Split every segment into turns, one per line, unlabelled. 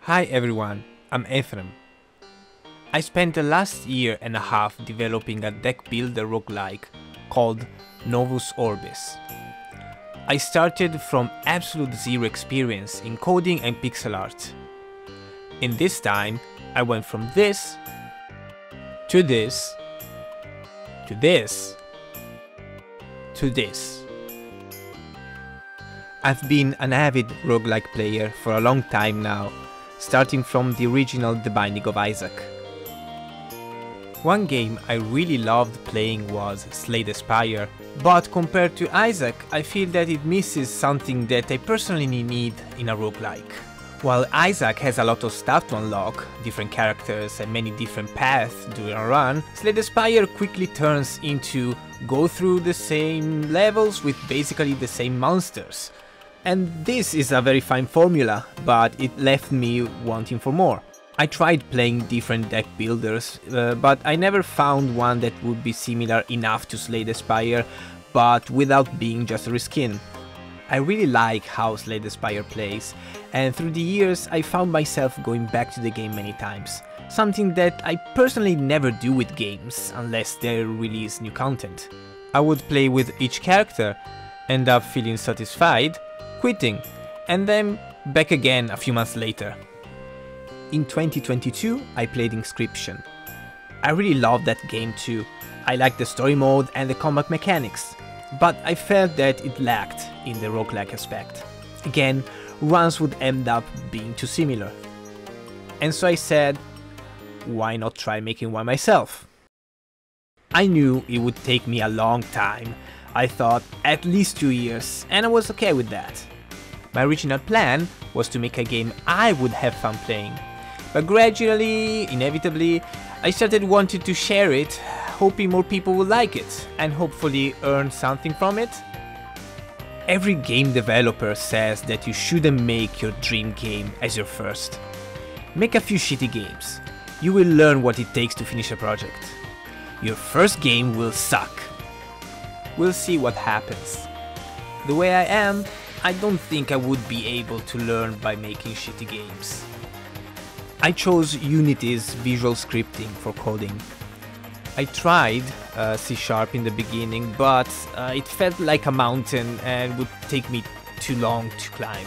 Hi everyone, I'm Ephraim. I spent the last year and a half developing a Deckbuilder Roguelike called Novus Orbis. I started from absolute zero experience in coding and pixel art. In this time, I went from this, to this, to this, to this. I've been an avid roguelike player for a long time now, starting from the original The Binding of Isaac. One game I really loved playing was Slay the Spire, but compared to Isaac, I feel that it misses something that I personally need in a roguelike. While Isaac has a lot of stuff to unlock, different characters and many different paths during a run, Slay the Spire quickly turns into go through the same levels with basically the same monsters. And this is a very fine formula, but it left me wanting for more. I tried playing different deck builders, but I never found one that would be similar enough to Slay the Spire, but without being just a reskin. I really like how Slay the Spire plays, and through the years I found myself going back to the game many times, something that I personally never do with games, unless they release new content. I would play with each character, end up feeling satisfied, quitting, and then back again a few months later. In 2022, I played Inscription. I really loved that game too. I liked the story mode and the combat mechanics, but I felt that it lacked in the roguelike aspect. Again, runs would end up being too similar. And so I said, why not try making one myself? I knew it would take me a long time. I thought at least 2 years, and I was okay with that. My original plan was to make a game I would have fun playing, but gradually, inevitably, I started wanting to share it, hoping more people would like it, and hopefully earn something from it. Every game developer says that you shouldn't make your dream game as your first. Make a few shitty games. You will learn what it takes to finish a project. Your first game will suck. We'll see what happens. The way I am, I don't think I would be able to learn by making shitty games. I chose Unity's visual scripting for coding. I tried C# in the beginning, but it felt like a mountain and would take me too long to climb.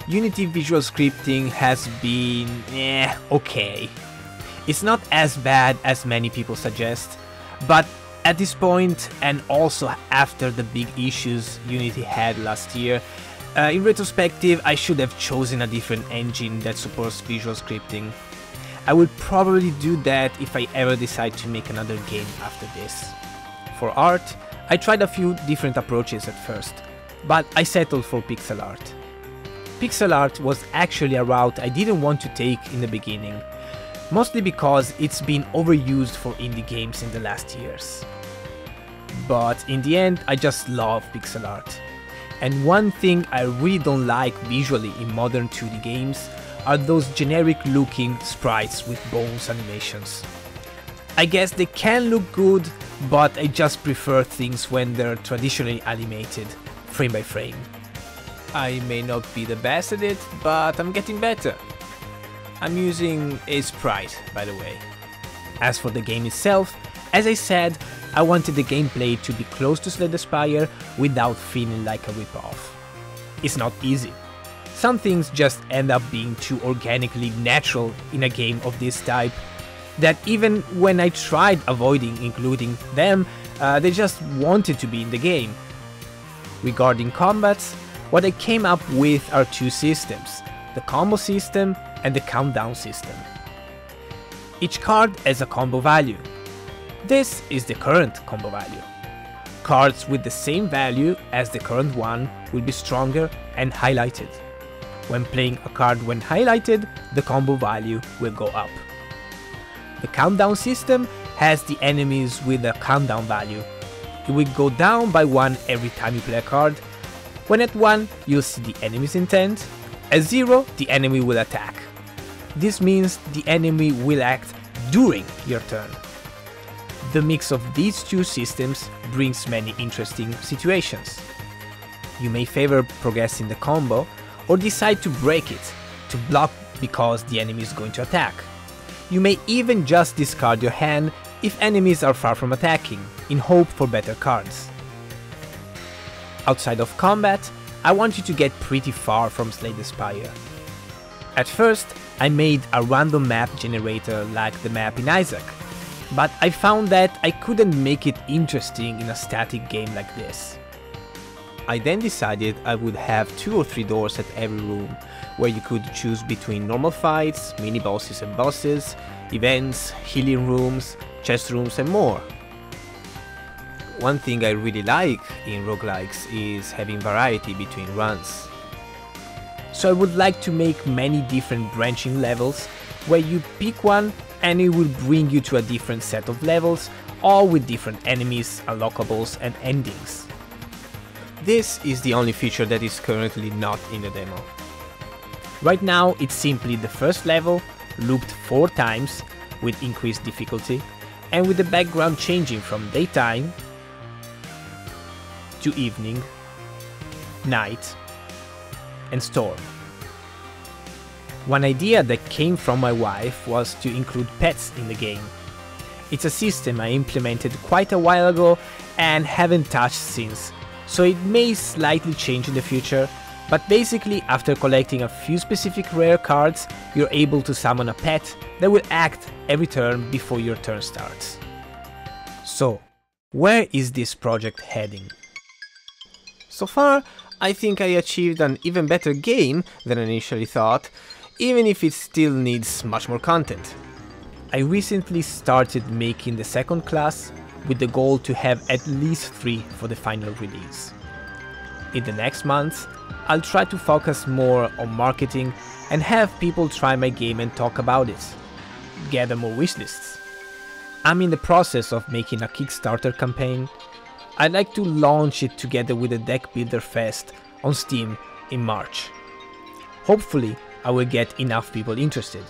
Unity visual scripting has been okay. It's not as bad as many people suggest, but at this point, and also after the big issues Unity had last year, in retrospective I should have chosen a different engine that supports visual scripting. I will probably do that if I ever decide to make another game after this. For art, I tried a few different approaches at first, but I settled for pixel art. Pixel art was actually a route I didn't want to take in the beginning, mostly because it's been overused for indie games in the last years. But in the end, I just love pixel art. And one thing I really don't like visually in modern 2D games are those generic looking sprites with bones animations. I guess they can look good, but I just prefer things when they're traditionally animated, frame by frame. I may not be the best at it, but I'm getting better. I'm using a sprite, by the way. As for the game itself, as I said, I wanted the gameplay to be close to Slay the Spire without feeling like a ripoff. It's not easy. Some things just end up being too organically natural in a game of this type, that even when I tried avoiding including them, they just wanted to be in the game. Regarding combats, what I came up with are two systems, the combo system and the countdown system. Each card has a combo value. This is the current combo value. Cards with the same value as the current one will be stronger and highlighted. When playing a card when highlighted, the combo value will go up. The countdown system has the enemies with a countdown value. It will go down by 1 every time you play a card. When at 1, you'll see the enemy's intent. At 0, the enemy will attack. This means the enemy will act during your turn. The mix of these two systems brings many interesting situations. You may favor progressing the combo, or decide to break it to block because the enemy is going to attack. You may even just discard your hand if enemies are far from attacking, in hope for better cards. Outside of combat, I want you to get pretty far from Slay the Spire. At first, I made a random map generator like the map in Isaac, but I found that I couldn't make it interesting in a static game like this. I then decided I would have 2 or 3 doors at every room, where you could choose between normal fights, mini-bosses and bosses, events, healing rooms, chest rooms and more. One thing I really like in roguelikes is having variety between runs. So I would like to make many different branching levels, where you pick one and it will bring you to a different set of levels, all with different enemies, unlockables and endings. This is the only feature that is currently not in the demo. Right now it's simply the first level, looped 4 times with increased difficulty, and with the background changing from daytime to evening, night and storm. One idea that came from my wife was to include pets in the game. It's a system I implemented quite a while ago and haven't touched since, so it may slightly change in the future, but basically after collecting a few specific rare cards, you're able to summon a pet that will act every turn before your turn starts. So, where is this project heading? So far, I think I achieved an even better game than I initially thought, even if it still needs much more content. I recently started making the second class with the goal to have at least 3 for the final release. In the next month, I'll try to focus more on marketing and have people try my game and talk about it, gather more wishlists. I'm in the process of making a Kickstarter campaign. I'd like to launch it together with the Deckbuilder Fest on Steam in March. Hopefully, I will get enough people interested.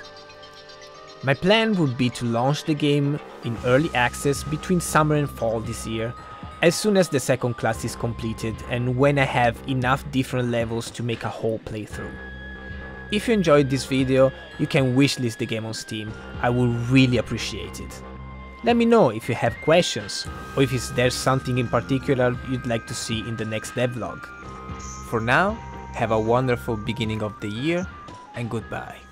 My plan would be to launch the game in early access between summer and fall this year, as soon as the second class is completed and when I have enough different levels to make a whole playthrough. If you enjoyed this video, you can wishlist the game on Steam, I would really appreciate it. Let me know if you have questions, or if there's something in particular you'd like to see in the next devlog. For now, have a wonderful beginning of the year, and goodbye.